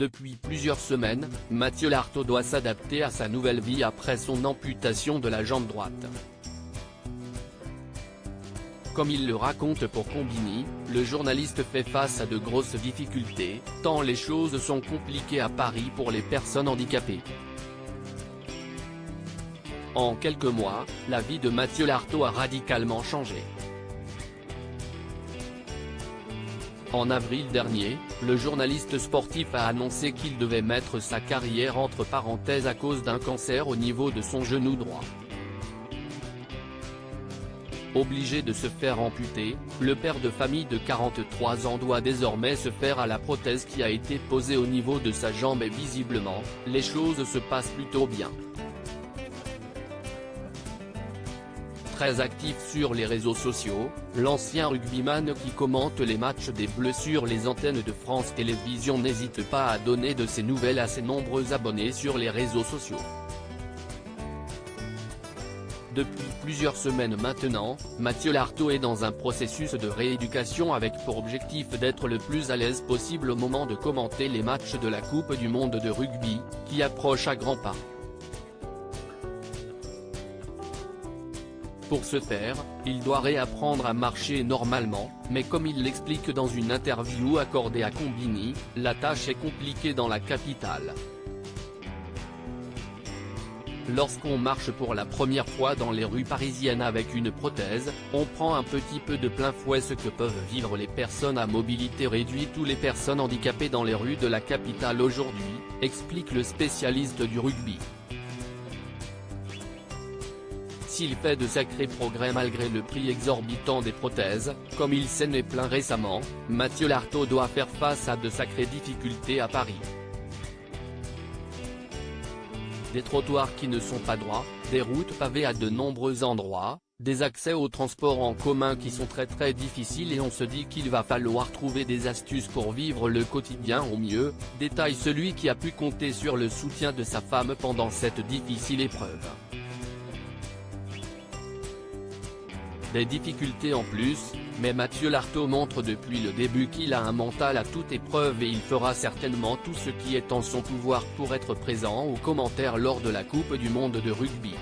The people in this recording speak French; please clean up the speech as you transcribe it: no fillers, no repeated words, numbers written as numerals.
Depuis plusieurs semaines, Mathieu Lartaud doit s'adapter à sa nouvelle vie après son amputation de la jambe droite. Comme il le raconte pour Combini, le journaliste fait face à de grosses difficultés, tant les choses sont compliquées à Paris pour les personnes handicapées. En quelques mois, la vie de Mathieu Lartaud a radicalement changé. En avril dernier, le journaliste sportif a annoncé qu'il devait mettre sa carrière entre parenthèses à cause d'un cancer au niveau de son genou droit. Obligé de se faire amputer, le père de famille de 43 ans doit désormais se faire à la prothèse qui a été posée au niveau de sa jambe et visiblement, les choses se passent plutôt bien. Très actif sur les réseaux sociaux, l'ancien rugbyman qui commente les matchs des Bleus sur les antennes de France Télévisions n'hésite pas à donner de ses nouvelles à ses nombreux abonnés sur les réseaux sociaux. Depuis plusieurs semaines maintenant, Mathieu Lartaud est dans un processus de rééducation avec pour objectif d'être le plus à l'aise possible au moment de commenter les matchs de la Coupe du Monde de rugby, qui approche à grands pas. Pour ce faire, il doit réapprendre à marcher normalement, mais comme il l'explique dans une interview accordée à Combini, la tâche est compliquée dans la capitale. Lorsqu'on marche pour la première fois dans les rues parisiennes avec une prothèse, on prend un petit peu de plein fouet ce que peuvent vivre les personnes à mobilité réduite ou les personnes handicapées dans les rues de la capitale aujourd'hui, explique le spécialiste du rugby. S'il fait de sacrés progrès malgré le prix exorbitant des prothèses, comme il s'en est plaint récemment, Mathieu Lartaud doit faire face à de sacrées difficultés à Paris. Des trottoirs qui ne sont pas droits, des routes pavées à de nombreux endroits, des accès aux transports en commun qui sont très difficiles et on se dit qu'il va falloir trouver des astuces pour vivre le quotidien au mieux, détaille celui qui a pu compter sur le soutien de sa femme pendant cette difficile épreuve. Des difficultés en plus, mais Mathieu Lartaud montre depuis le début qu'il a un mental à toute épreuve et il fera certainement tout ce qui est en son pouvoir pour être présent aux commentaires lors de la Coupe du Monde de rugby.